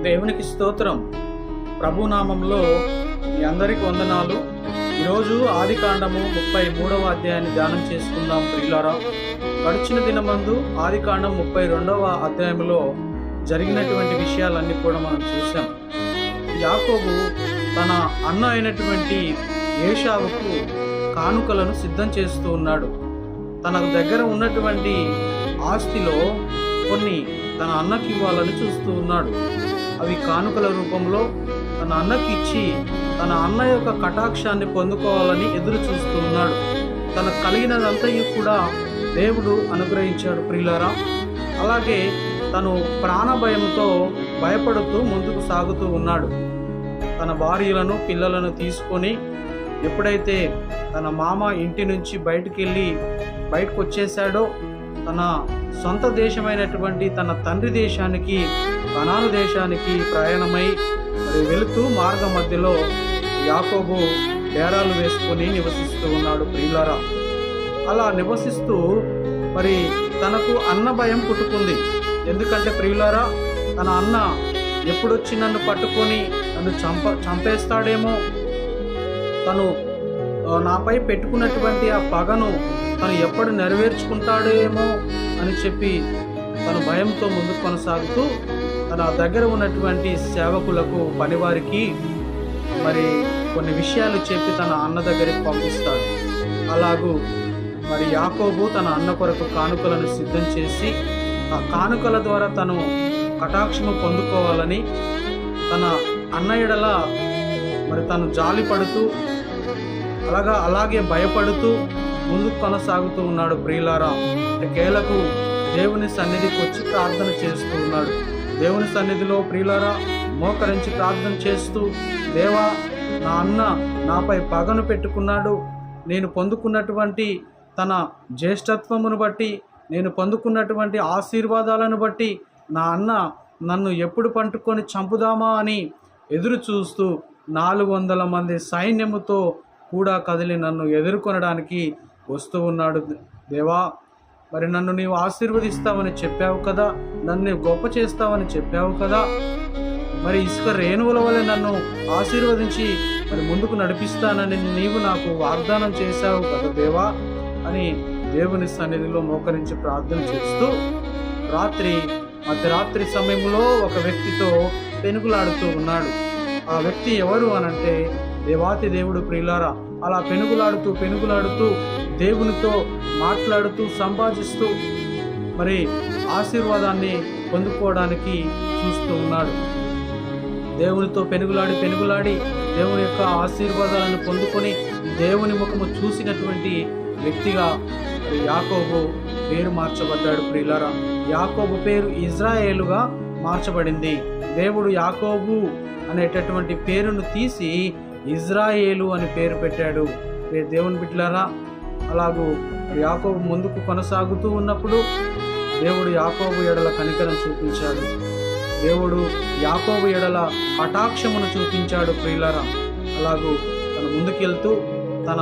దేవునికి స్తోత్రం. ప్రభునామంలో మీ అందరికి వందనాలు. ఈరోజు ఆదికాండము 33వ అధ్యాయాన్ని ధ్యానం చేసుకుందాం ప్రియులారా. గడిచిన దినమందు ఆదికాండం 32వ అధ్యాయంలో జరిగినటువంటి విషయాలన్నీ కూడా మనం చూసాం. యాకోబు తన అన్న అయినటువంటి ఏశావుకు కానుకలను సిద్ధం చేస్తూ ఉన్నాడు. తనకు దగ్గర ఉన్నటువంటి ఆస్తిలో కొన్ని తన అన్నకి ఇవ్వాలని చూస్తూ ఉన్నాడు. అవి కానుకల రూపంలో తన అన్నకి ఇచ్చి తన అన్న యొక్క కటాక్షాన్ని పొందుకోవాలని ఎదురు చూస్తూ ఉన్నాడు. తనకు కలిగినదంతయు కూడా దేవుడు అనుగ్రహించాడు ప్రియులారా. అలాగే తను ప్రాణభయంతో భయపడుతూ ముందుకు సాగుతూ ఉన్నాడు. తన భార్యలను పిల్లలను తీసుకొని ఎప్పుడైతే తన మామ ఇంటి నుంచి బయటకు వచ్చేసాడో, తన సొంత దేశమైనటువంటి తన తండ్రి దేశానికి కనాను దేశానికి ప్రయాణమై వెళుతూ మార్గ మధ్యలో యాకోబు డేరాలు వేసుకొని నివసిస్తూ ఉన్నాడు ప్రియులారా. అలా నివసిస్తూ తనకు అన్న భయం పుట్టుకుంది. ఎందుకంటే ప్రియులారా, తన అన్న ఎప్పుడొచ్చి నన్ను పట్టుకొని నన్ను చంపేస్తాడేమో, తను నాపై పెట్టుకున్నటువంటి ఆ పగను తను ఎప్పుడు నెరవేర్చుకుంటాడేమో అని చెప్పి తను భయంతో ముందుకు కొనసాగుతూ తన దగ్గర ఉన్నటువంటి సేవకులకు, పనివారికి కొన్ని విషయాలు చెప్పి తన అన్న దగ్గరికి పంపిస్తాడు. అలాగూ యాకోబు తన అన్న కొరకు కానుకలను సిద్ధం చేసి ఆ కానుకల ద్వారా తను కటాక్షము పొందుకోవాలని తన అన్న ఎడల తను జాలి పడుతూ అలాగే భయపడుతూ ముందుకు కొనసాగుతూ ఉన్నాడు ప్రియులారా. కేలకు దేవుని సన్నిధికి వచ్చి ప్రార్థన చేస్తూ ఉన్నాడు. దేవుని సన్నిధిలో ప్రియులారా మోకరించి ప్రార్థన చేస్తూ, దేవా, నా అన్న నాపై పగను పెట్టుకున్నాడు. నేను పొందుకున్నటువంటి తన జ్యేష్ఠత్వమును బట్టి, నేను పొందుకున్నటువంటి ఆశీర్వాదాలను బట్టి నా అన్న నన్ను ఎప్పుడు పట్టుకొని చంపుదామా అని ఎదురు చూస్తూ 400 మంది సైన్యముతో కూడా కదిలి నన్ను ఎదుర్కొనడానికి వస్తూ ఉన్నాడు. దేవా, నన్ను నీవు ఆశీర్వదిస్తావని చెప్పావు కదా, నన్ను గొప్ప చేస్తావని చెప్పావు కదా, ఇసుక రేణువుల వలె నన్ను ఆశీర్వదించి ముందుకు నడిపిస్తానని నీవు నాకు వాగ్దానం చేశావు కదా దేవా అని దేవుని సన్నిధిలో మోకరించి ప్రార్థన చేస్తూ మధ్యరాత్రి సమయంలో ఒక వ్యక్తితో పెనుగులాడుతూ ఉన్నాడు. ఆ వ్యక్తి ఎవరు అనంటే దేవాతి దేవుడు ప్రియులారా. అలా పెనుగులాడుతూ దేవునితో మాట్లాడుతూ సంభాషిస్తూ ఆశీర్వాదాన్ని పొందుకోవడానికి చూస్తూ ఉన్నాడు. దేవునితో పెనుగులాడి దేవుని యొక్క ఆశీర్వాదాలను పొందుకొని దేవుని ముఖము చూసినటువంటి వ్యక్తిగా యాకోబు పేరు మార్చబడ్డాడు ప్రియులారా. యాకోబు పేరు ఇజ్రాయేలుగా మార్చబడింది. దేవుడు యాకోబు అనేటటువంటి పేరును తీసి ఇజ్రాయేలు అని పేరు పెట్టాడు. దేవుని బిడ్డలారా, అలాగూ యాకోబు ముందుకు కొనసాగుతూ ఉన్నప్పుడు దేవుడు యాకోబు ఎడల కనికరం చూపించాడు. దేవుడు యాకోబు ఎడల కటాక్షమును చూపించాడు ప్రియులారా. అలాగూ తను ముందుకెళ్తూ తన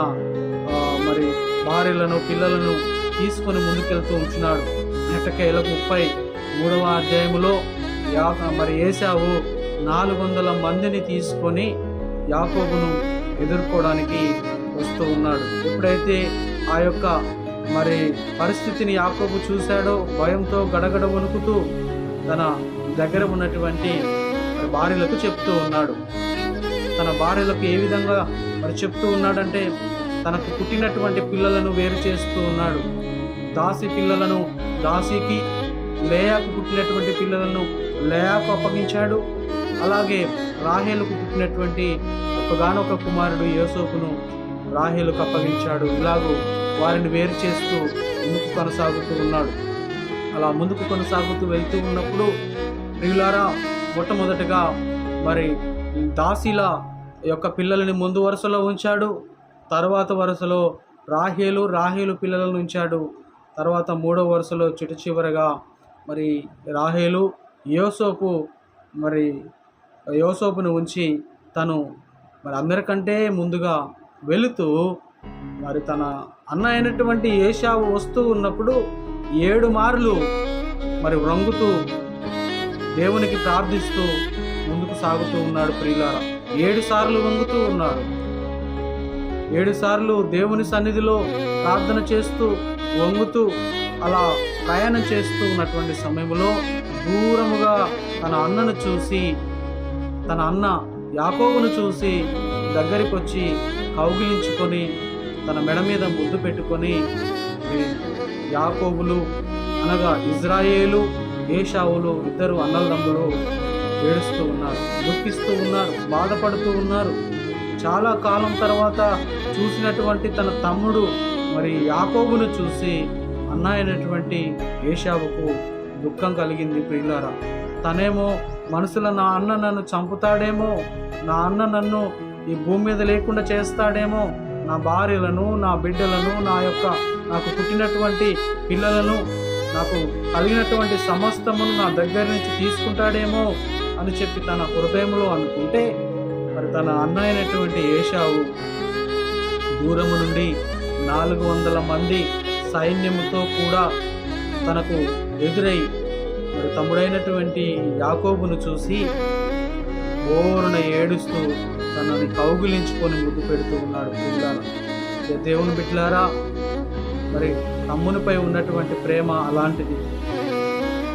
భార్యలను పిల్లలను తీసుకొని ముందుకెళ్తూ ఉంటున్నాడు. ఎట్టకేలకు 33వ అధ్యాయములో ఏశావు 400 మందిని తీసుకొని యాకోబును ఎదుర్కోవడానికి వస్తూ ఉన్నాడు. ఎప్పుడైతే ఆ యొక్క పరిస్థితిని యాకోబు చూశాడో భయంతో గడగడ వణుకుతూ తన దగ్గర ఉన్నటువంటి భార్యలకు చెప్తూ ఉన్నాడు. తన భార్యలకు ఏ విధంగా చెప్తూ ఉన్నాడంటే, తనకు పుట్టినటువంటి పిల్లలను వేరు చేస్తూ ఉన్నాడు. దాసి పిల్లలను దాసికి, లేయాకు పుట్టినటువంటి పిల్లలను లేయాకు అప్పగించాడు. అలాగే రాహేలుకు పుట్టినటువంటి ఒకగానొక కుమారుడు యోసేపును రాహేలుకు అప్పగించాడు. ఇలాగూ వారిని వేరు చేస్తూ ముందుకు కొనసాగుతూ ఉన్నాడు. అలా ముందుకు కొనసాగుతూ వెళ్తూ ఉన్నప్పుడు ప్రియులారా, మొట్టమొదటిగా దాసీల యొక్క పిల్లలని ముందు వరుసలో ఉంచాడు. తర్వాత వరుసలో రాహేలు పిల్లలను ఉంచాడు. తర్వాత 3వ వరుసలో చివరగా రాహేలు యోసేపును ఉంచి తను అందరికంటే ముందుగా వెళుతూ తన అన్న అయినటువంటి ఏశావు వస్తూ ఉన్నప్పుడు 7 మార్లు వ్రంగుతూ దేవునికి ప్రార్థిస్తూ ముందుకు సాగుతూ ఉన్నాడు ప్రియులారా. 7 సార్లు వంగుతూ ఉన్నాడు. 7 సార్లు దేవుని సన్నిధిలో ప్రార్థన చేస్తూ వంగుతూ అలా ప్రయాణం చేస్తూ ఉన్నటువంటి సమయంలో దూరముగా తన అన్నను చూసి, తన అన్న యాకోబును చూసి దగ్గరికి వచ్చి కౌగిలించుకొని తన మెడ మీద ముద్దు పెట్టుకొని, యాకోబులు అనగా ఇజ్రాయేలు, ఏశావులు ఇద్దరు అన్నదమ్ములు ఏడుస్తూ ఉన్నారు, దుఃఖిస్తూ ఉన్నారు, బాధపడుతూ ఉన్నారు. చాలా కాలం తర్వాత చూసినటువంటి తన తమ్ముడు మరి యాకోబును చూసి అన్న అయినటువంటి ఏశావుకు దుఃఖం కలిగింది ప్రియులారా. తనేమో మనసులో నా అన్న నన్ను చంపుతాడేమో, నా అన్న నన్ను ఈ భూమి మీద లేకుండా చేస్తాడేమో, నా భార్యలను, నా బిడ్డలను, నాకు పుట్టినటువంటి పిల్లలను, నాకు కలిగినటువంటి సమస్తమును నా దగ్గర నుంచి తీసుకుంటాడేమో అని చెప్పి తన హృదయంలో అనుకుంటే, మరి తన అన్న అయినటువంటి ఏశావు దూరము నుండి 400 మంది సైన్యముతో కూడా తనకు ఎదురై మరి తమ్ముడైనటువంటి యాకోబును చూసి బోరున ఏడుస్తూ తనని కౌగిలించుకొని ముద్దు పెడుతూ ఉన్నాడు పిల్లారా. దేవుని బిడ్డలారా, మరి తమ్మునిపై ఉన్నటువంటి ప్రేమ అలాంటిది.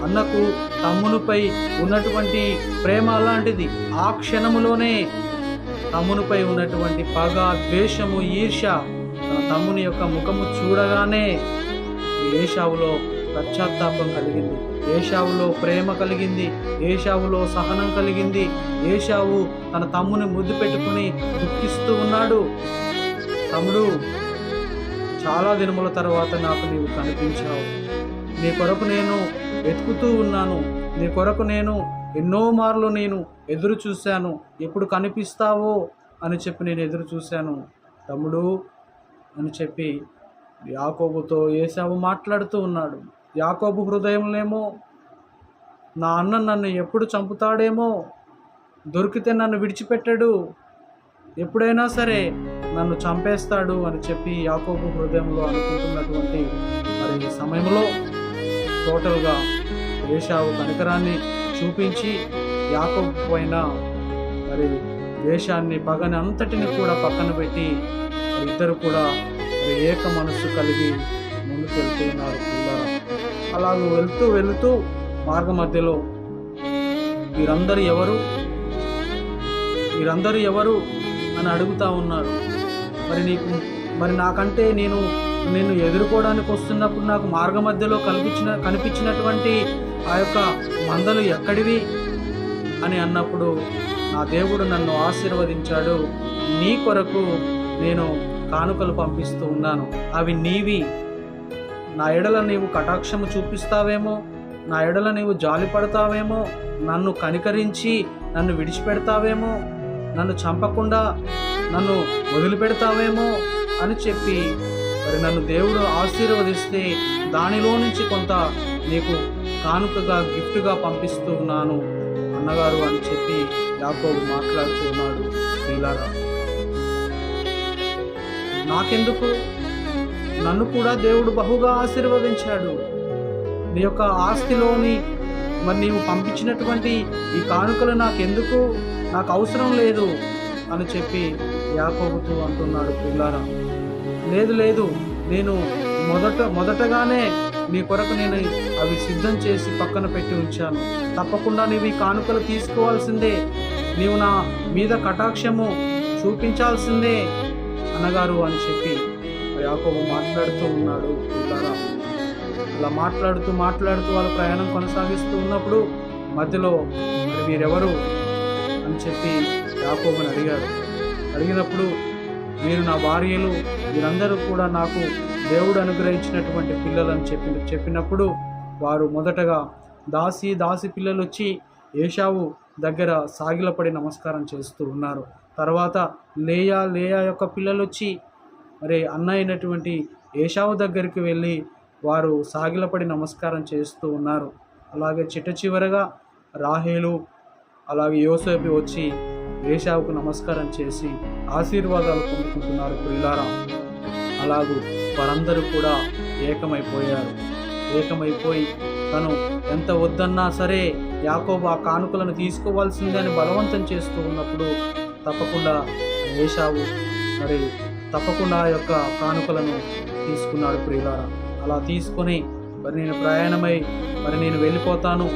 అన్నకు తమ్మునిపై ఉన్నటువంటి ప్రేమ అలాంటిది. ఆ క్షణములోనే తమ్మునిపై ఉన్నటువంటి పగ, ద్వేషము, ఈర్ష్య తన తమ్ముని యొక్క ముఖము చూడగానే ఏశావులో పశ్చాత్తాపం కలిగింది, ఏశావులో ప్రేమ కలిగింది, ఏశావులో సహనం కలిగింది. ఏశావు తన తమ్ముని ముద్దు పెట్టుకుని దుఃఖిస్తూ ఉన్నాడు. తమ్ముడు, చాలా దినముల తర్వాత నాకు నీవు కనిపించావు. నీ కొరకు నేను వెతుకుతూ ఉన్నాను. నీ కొరకు నేను ఎన్నో మార్లు నేను ఎదురు చూశాను. ఎప్పుడు కనిపిస్తావో అని చెప్పి నేను ఎదురు చూశాను తమ్ముడు అని చెప్పి యాకోబుతో ఏశావు మాట్లాడుతూ ఉన్నాడు. యాకోబు హృదయంలోనేమో నా అన్న నన్ను ఎప్పుడు చంపుతాడేమో, దొరికితే నన్ను విడిచిపెట్టడు, ఎప్పుడైనా సరే నన్ను చంపేస్తాడు అని చెప్పి యాకోబు హృదయంలో అనుకుంటున్నటువంటి మరి సమయంలో టోటల్గా ఏశావు కనికరాన్ని చూపించి యాకోబు పైన మరి ద్వేషాన్ని, పగని అంతటిని కూడా పక్కన పెట్టి ఇద్దరు కూడా మరి ఏక మనస్సు కలిగి ముందుకు వెళ్తూ ఉన్నారు పిల్లలు. అలాగూ వెళుతూ మార్గ మధ్యలో వీరందరూ ఎవరు అని అడుగుతా ఉన్నారు. మరి నాకంటే నేను ఎదుర్కోవడానికి వస్తున్నప్పుడు నాకు మార్గ మధ్యలో కనిపించినటువంటి ఆ యొక్క మందలు ఎక్కడివి అని అన్నప్పుడు నా దేవుడు నన్ను ఆశీర్వదించాడు, నీ కొరకు నేను కానుకలు పంపిస్తూ ఉన్నాను, అవి నీవి. నా ఎడల నీవు కటాక్షము చూపిస్తావేమో, నా ఎడల నీవు జాలి పడతావేమో, నన్ను కనికరించి నన్ను విడిచిపెడతావేమో, నన్ను చంపకుండా నన్ను వదిలిపెడతావేమో అని చెప్పి మరి నన్ను దేవుడు ఆశీర్వదిస్తే దానిలో నుంచి కొంత నీకు కానుకగా, గిఫ్ట్గా పంపిస్తూ ఉన్నాను అన్నగారు అని చెప్పి యాకోబు మాట్లాడుతూ ఉన్నాడు. ప్రియులారా, నాకెందుకు, నన్ను కూడా దేవుడు బహుగా ఆశీర్వదించాడు. నీ యొక్క ఆస్తిలోని మరి నీవు పంపించినటువంటి ఈ కానుకలు నాకెందుకు, నాకు అవసరం లేదు అని చెప్పి యాకోబుతో అంటున్నాడు. పిల్లారా, లేదు నేను మొదటగానే నీ కొరకు నేను అవి సిద్ధం చేసి పక్కన పెట్టి ఉంచాను. తప్పకుండా నీవు ఈ కానుకలు తీసుకోవాల్సిందే, నీవు నా మీద కటాక్షము చూపించాల్సిందే అన్నగారు అని చెప్పి యాకోబు మాట్లాడుతూ ఉన్నాడు. అలా మాట్లాడుతూ వాళ్ళ ప్రయాణం కొనసాగిస్తూ ఉన్నప్పుడు మధ్యలో మరి వీరెవరు అని చెప్పి యాకోబుని అడిగినప్పుడు వీరు నా భార్యలు, వీరందరూ కూడా నాకు దేవుడు అనుగ్రహించినటువంటి పిల్లలని చెప్పినప్పుడు వారు మొదటగా దాసి పిల్లలు వచ్చి ఏశావు దగ్గర సాగిలపడి నమస్కారం చేస్తూ ఉన్నారు. తర్వాత లేయా యొక్క పిల్లలు వచ్చి మరి అన్న అయినటువంటి ఏశావు దగ్గరికి వెళ్ళి వారు సాగిలపడి నమస్కారం చేస్తూ ఉన్నారు. అలాగే చివరగా రాహేలు అలాగే యోసేపు వచ్చి ఏశావుకు నమస్కారం చేసి ఆశీర్వాదాలు పొందుకుంటున్నారు. ప్రియులారా, అలాగూ వారందరూ కూడా ఏకమైపోయి తను ఎంత వద్దన్నా సరే, యాకోబు ఆ కానుకలను తీసుకోవాల్సిందని బలవంతం చేస్తూ ఉన్నప్పుడు తప్పకుండా ఏశావు మరి తప్పకుండా ఆ యొక్క కానుకలను తీసుకున్నాడు ప్రియులారా. అలా తీసుకొని మరి నేను ప్రయాణమై మరి నేను వెళ్ళిపోతాను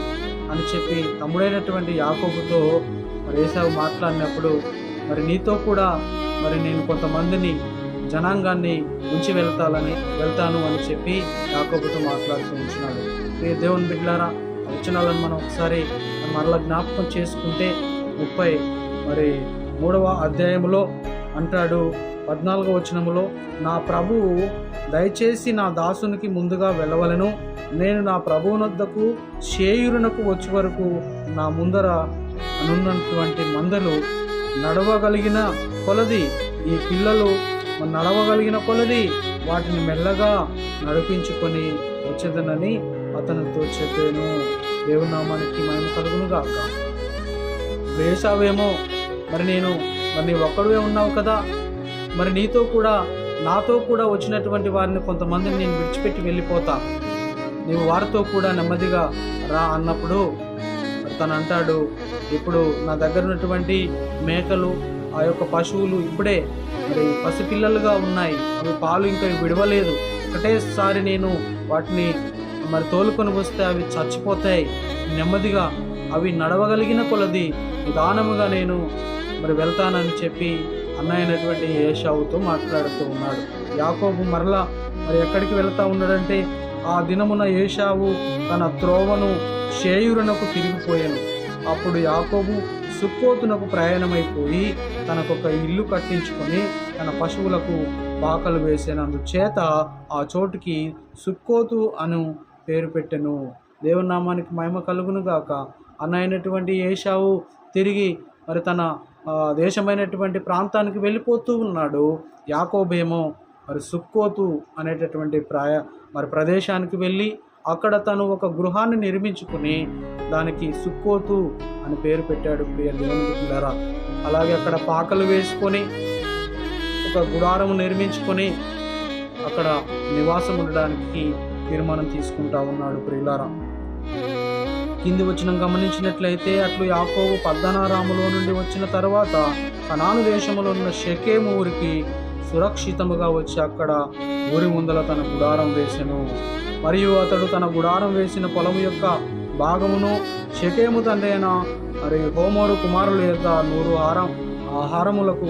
అని చెప్పి తమ్ముడైనటువంటి యాకోబుతో మరి ఏశావు మాట్లాడినప్పుడు మరి నీతో కూడా మరి నేను కొంతమందిని జనాంగాన్ని ఉంచి వెళ్తాను అని చెప్పి యాకోబుతో మాట్లాడుతూ ఉంటున్నాడు. దేవుని బిడ్డలారా, వచనాలను మనం ఒకసారి మరలా జ్ఞాపకం చేసుకుంటే 33వ అధ్యాయంలో అంటాడు 14వ వచనములో, నా ప్రభువు దయచేసి నా దాసునికి ముందుగా వెళ్ళవలెను, నేను నా ప్రభువునొద్దకు చేయూరునకు వచ్చే వరకు నా ముందర అనున్నటువంటి మందలు నడవగలిగిన కొలది ఈ పిల్లలు నడవగలిగిన కొలది వాటిని మెల్లగా నడిపించుకొని వచ్చేదనని అతనితో చెప్పాను. దేవుని నామానికి మహిమ కలుగును గాక. ఏశావేమో మరి నీ ఒక్కడివే ఉన్నావు కదా, మరి నాతో కూడా వచ్చినటువంటి వారిని కొంతమందిని నేను విడిచిపెట్టి వెళ్ళిపోతా, నీవు వారితో కూడా నెమ్మదిగా రా అన్నప్పుడు తను అంటాడు, ఇప్పుడు నా దగ్గర ఉన్నటువంటి మేకలు ఆ యొక్క పశువులు ఇప్పుడే మరి పసిపిల్లలుగా ఉన్నాయి, అవి పాలు ఇంకా విడవలేదు, ఒకటేసారి నేను వాటిని మరి తోలుకొని వస్తే అవి చచ్చిపోతాయి, నెమ్మదిగా అవి నడవగలిగిన కొలది నిదానముగా నేను మరి వెళ్తానని చెప్పి అన్నయ్యనటువంటి ఏశావుతో మాట్లాడుతూ ఉన్నాడు. యాకోబు మరలా మరి ఎక్కడికి వెళ్తా ఉన్నాడంటే, ఆ దినమున ఏశావు తన త్రోవను షేయూరునకు తిరిగిపోయాను. అప్పుడు యాకోబు సుక్కోతునకు ప్రయాణమైపోయి తనకొక ఇల్లు కట్టించుకొని తన పశువులకు పాకలు వేసేనందుచేత ఆ చోటుకి సుక్కోతు అను పేరు పెట్టెను. దేవుని నామానికి మహిమ కలుగును గాక. అన్నైనటువంటి ఏశావు తిరిగి మరి తన దేశమైనటువంటి ప్రాంతానికి వెళ్ళిపోతూ ఉన్నాడు. యాకోబేమో మరి సుక్కోతు అనేటటువంటి ప్రదేశానికి వెళ్ళి అక్కడ తను ఒక గృహాన్ని నిర్మించుకుని దానికి సుక్కోతు అని పేరు పెట్టాడు. ప్రియ దేవుని బిడ్డలారా, అలాగే అక్కడ పాకలు వేసుకొని ఒక గుడారము నిర్మించుకొని అక్కడ నివాసం ఉండడానికి తీర్మానం తీసుకుంటా ఉన్నాడు. ప్రియులారా, కింది వచనం గమనించినట్లయితే, అట్లు యాకోబు పద్దనారాములో నుండి వచ్చిన తర్వాత కనాను దేశంలో ఉన్న షెకెము ఊరికి సురక్షితముగా వచ్చి అక్కడ ఊరి ముందల తన గుడారం వేసెను. మరియు అతడు తన గుడారం వేసిన పొలము యొక్క భాగమును షెకెము తండ్రి అయిన మరి హోమోరు కుమారుల యొక్క 100 ఆహారములకు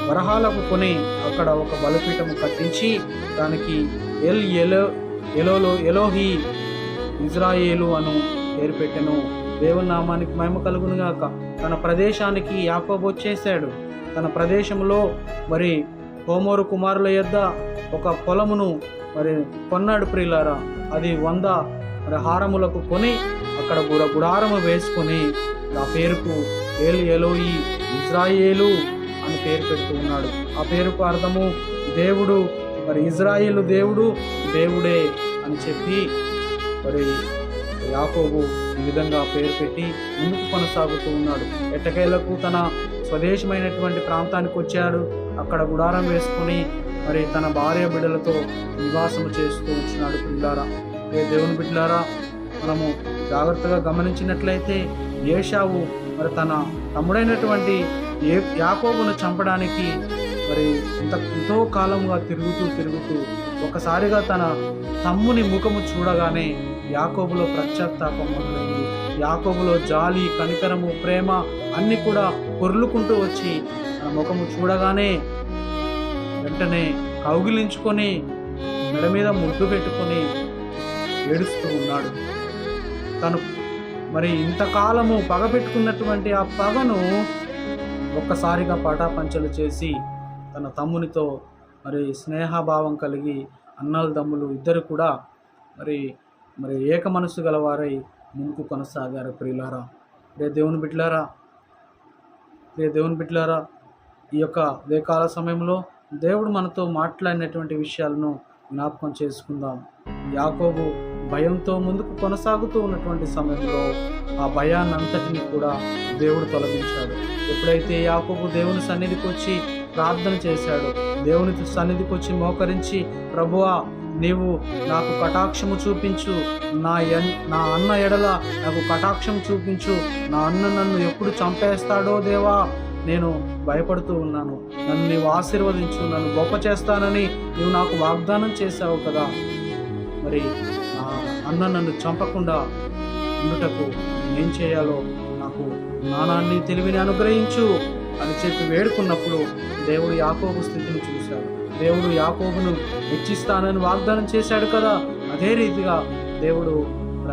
వరహాలకు కొని అక్కడ ఒక బలిపీఠము కట్టించి దానికి ఎలోహి ఇజ్రాయేలు అను పేరు పెట్టెను. దేవుని నామానికి మహిమ కలుగును గాక. తన ప్రదేశానికి యాకోబు వచ్చేసాడు. తన ప్రదేశంలో మరి హోమోరు కుమారుల యొద్ద ఒక పొలమును మరి కొన్నాడు. ప్రియులారా, అది 100 హారములకు కొని అక్కడ గుడారము వేసుకొని ఆ పేరుకు ఎలోయి ఇజ్రాయేలు అని పేరు పెడుతూ ఉన్నాడు. ఆ పేరుకు అర్థము దేవుడు, మరి ఇజ్రాయేలు దేవుడే అని చెప్పి మరి యాకోబు ఈ విధంగా పేరు పెట్టి ముందుకు కొనసాగుతూ ఉన్నాడు. ఎట్టకేలకు తన స్వదేశమైనటువంటి ప్రాంతానికి వచ్చాడు. అక్కడ గుడారం వేసుకొని మరి తన భార్య బిడ్డలతో నివాసము చేస్తూ ఉంటున్నాడు. పిల్లారా, దేవుని బిడ్డలారా, మనము జాగ్రత్తగా గమనించినట్లయితే ఏశావు మరి తన తమ్ముడైనటువంటి యాకోబును చంపడానికి మరి ఎంతో కాలంగా తిరుగుతూ ఒకసారిగా తన తమ్ముని ముఖము చూడగానే యాకోబులో పశ్చాత్తాపం మొదలైంది. యాకోబులో జాలి, కనికరము, ప్రేమ అన్ని కూడా పొర్లుకుంటూ వచ్చి తన ముఖము చూడగానే వెంటనే కౌగిలించుకొని మెడ మీద ముద్దు పెట్టుకొని ఏడుస్తూ ఉన్నాడు. తను మరి ఇంతకాలము పగ పెట్టుకున్నటువంటి ఆ పగను ఒక్కసారిగా పటాపంచలు చేసి తన తమ్మునితో మరి స్నేహభావం కలిగి అన్నల తమ్ములు ఇద్దరు కూడా మరి ఏక మనసు గలవారై ముందుకు కొనసాగారు. ప్రియులారా, దేవుని బిడ్డలారా, ఈ యొక్క ఉదయకాల సమయంలో దేవుడు మనతో మాట్లాడినటువంటి విషయాలను జ్ఞాపకం చేసుకుందాం. యాకోబు భయంతో ముందుకు కొనసాగుతూ ఉన్నటువంటి సమయంలో ఆ భయాన్ని అంతటిని కూడా దేవుడు తొలగించాడు. ఎప్పుడైతే యాకోబు దేవుని సన్నిధికి వచ్చి ప్రార్థన చేశాడు, దేవుని సన్నిధికి వచ్చి మోకరించి, ప్రభువా నీవు నాకు కటాక్షము చూపించు, నా అన్న ఎడల నాకు కటాక్షం చూపించు. నా అన్న నన్ను ఎప్పుడు చంపేస్తాడో దేవా, నేను భయపడుతూ ఉన్నాను. నన్ను నీవు ఆశీర్వదించు, నన్ను గొప్ప చేస్తానని నీవు నాకు వాగ్దానం చేశావు కదా. మరి నా అన్న నన్ను చంపకుండా ఉండుటకు నేనేం చేయాలో నాకు జ్ఞానాన్ని, తెలివిని అనుగ్రహించు అని చెప్పి వేడుకున్నప్పుడు దేవుడు యాకోబు స్థితిని చూశాడు. దేవుడు యాకోబును హెచ్చిస్తానని వాగ్దానం చేశాడు కదా. అదే రీతిగా దేవుడు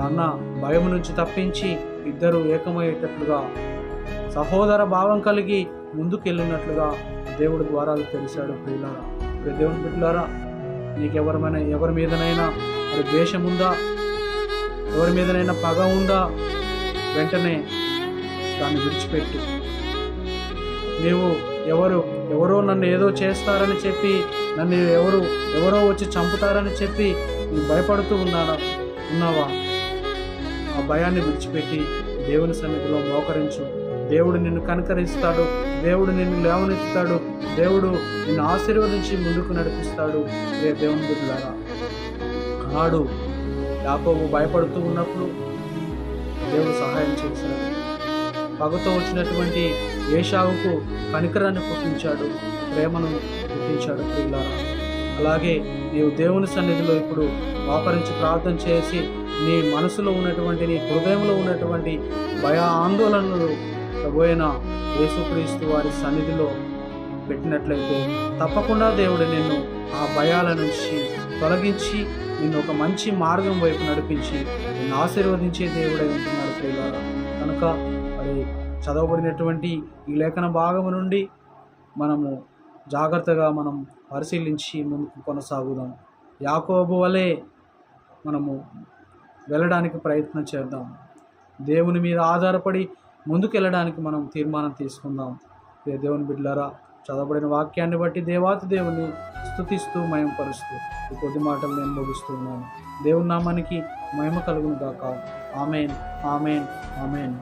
అన్న భయం నుంచి తప్పించి ఇద్దరు ఏకమయ్యేటట్లుగా, సహోదర భావం కలిగి ముందుకెళ్ళినట్లుగా దేవుడు ద్వారాలు తెరిచాడు. ప్రియులారా, దేవుని బిడ్డలారా, ఎవరి మీదనైనా ద్వేషం ఉందా, ఎవరి మీదనైనా పగ ఉందా, వెంటనే దాన్ని విడిచిపెట్టు. నీవు ఎవరో నన్ను ఏదో చేస్తారని చెప్పి, నన్ను ఎవరో వచ్చి చంపుతారని చెప్పి నువ్వు భయపడుతూ ఉన్నావా? ఆ భయాన్ని విడిచిపెట్టి దేవుని సన్నిధిలో మోకరించు. దేవుడు నిన్ను కనికరిస్తాడు, దేవుడు నిన్ను లేవనెత్తుతాడు, దేవుడు నిన్ను ఆశీర్వదించి ముందుకు నడిపిస్తాడు. దేవుని బిడ్డలారా, ఆనాడు యాకోబు భయపడుతూ ఉన్నప్పుడు దేవుడు సహాయం చేశాడు. పగతో వచ్చినటువంటి ఏశావుకు కనికరాన్ని పుట్టించాడు, ప్రేమను పుట్టించాడు. ప్రియులారా, అలాగే నీవు దేవుని సన్నిధిలో ఇప్పుడు మోకరించి ప్రార్థన చేసి నీ మనసులో ఉన్నటువంటి, నీ హృదయంలో ఉన్నటువంటి భయ ఆందోళనలు ప్రభువైన యేసుక్రీస్తు వారి సన్నిధిలో పెట్టినట్లయితే తప్పకుండా దేవుడు నిన్ను ఆ భయాల నుంచి తొలగించి నిన్ను ఒక మంచి మార్గం వైపు నడిపించి నిన్ను ఆశీర్వదించే దేవుడై ఉంటున్నాడు. ప్రియులారా, కనుక మరి చదవబడినటువంటి ఈ లేఖన భాగము నుండి మనము జాగ్రత్తగా మనం పరిశీలించి ముందుకు కొనసాగుదాం. యాకోబు వలె మనము వెళ్ళడానికి ప్రయత్నం చేద్దాం. దేవుని మీద ఆధారపడి ముందుకెళ్ళడానికి మనం తీర్మానం తీసుకుందాం. దేవుని బిడ్డలారా, చదవబడిన వాక్యాన్ని బట్టి దేవాతి దేవుని స్తుతిస్తూ మహిమపరుస్తూ ఈ కొద్ది మాటలు నేను ముగిస్తూ ఉన్నాను. దేవుని నామానికి మహిమ కలుగును గాక. ఆమేన్, ఆమేన్, ఆమేన్.